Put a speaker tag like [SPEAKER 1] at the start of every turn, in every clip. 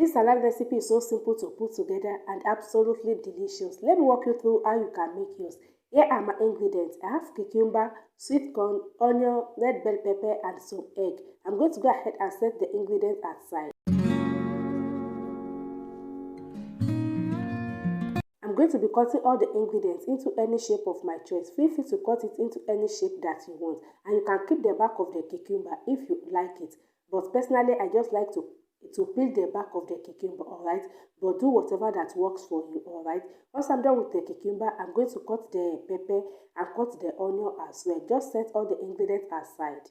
[SPEAKER 1] This salad recipe is so simple to put together and absolutely delicious. Let me walk you through how you can make yours. Here are my ingredients. I have cucumber, sweet corn, onion, red bell pepper and some egg. I'm going to go ahead and set the ingredients aside. I'm going to be cutting all the ingredients into any shape of my choice. Feel free to cut it into any shape that you want. And you can keep the back of the cucumber if you like it. But personally, I just like to peel the back of the cucumber, alright? But do whatever that works for you, alright? Once I'm done with the cucumber, I'm going to cut the pepper and cut the onion as well. Just set all the ingredients aside.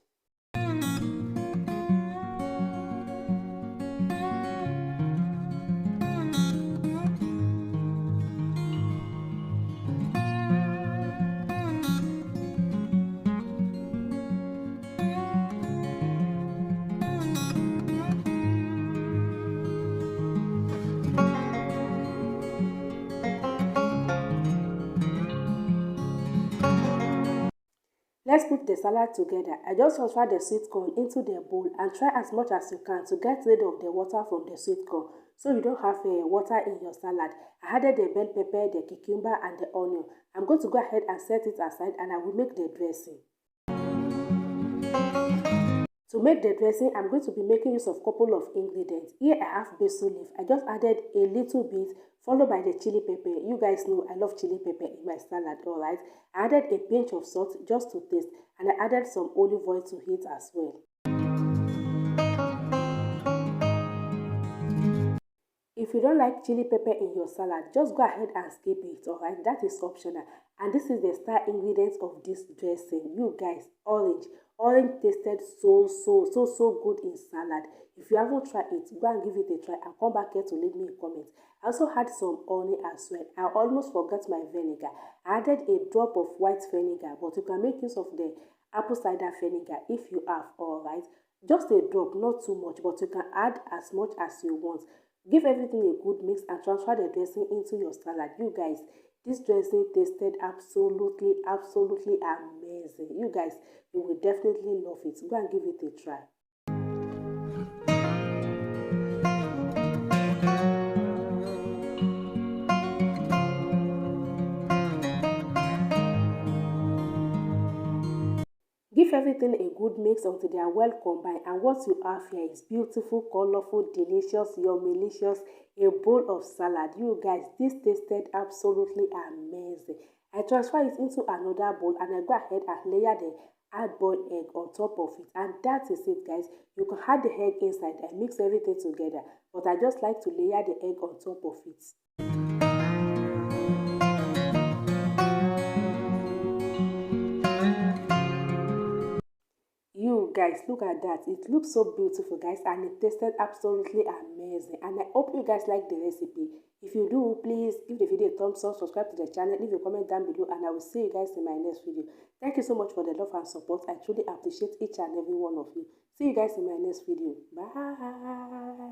[SPEAKER 1] Let's put the salad together. I just transfer the sweet corn into the bowl and try as much as you can to get rid of the water from the sweet corn so you don't have water in your salad. I added the bell pepper, the cucumber and the onion. I'm going to go ahead and set it aside and I will make the dressing. To make the dressing, I'm going to be making use of a couple of ingredients. Here I have basil leaf. I just added a little bit, followed by the chili pepper. You guys know I love chili pepper in my salad, alright? I added a pinch of salt just to taste, and I added some olive oil to heat as well. If you don't like chili pepper in your salad, just go ahead and skip it, alright? That is optional. And this is the star ingredients of this dressing. You guys, orange. Orange tasted so good in salad. If you haven't tried it, go and give it a try and come back here to leave me a comment. I also had some honey as well. I almost forgot my vinegar. I added a drop of white vinegar, but you can make use of the apple cider vinegar if you have, alright? Just a drop, not too much, but you can add as much as you want. Give everything a good mix and transfer the dressing into your salad. You guys, this dressing tasted absolutely amazing. You guys, you will definitely love it. Go and give it a try. Give everything a good mix until they are well combined, and what you have here is beautiful, colorful, delicious, yummy-licious, a bowl of salad. You guys, this tasted absolutely amazing. I transfer it into another bowl and I go ahead and layer the hard-boiled egg on top of it, and that is it, guys. You can add the egg inside and mix everything together, but I just like to layer the egg on top of it. You guys, look at that. It looks so beautiful, guys, and it tasted absolutely amazing. And I hope you guys like the recipe. If you do, please give the video a thumbs up, subscribe to the channel, leave a comment down below, and I will see you guys in my next video. Thank you so much for the love and support. I truly appreciate each and every one of you. See you guys in my next video. Bye.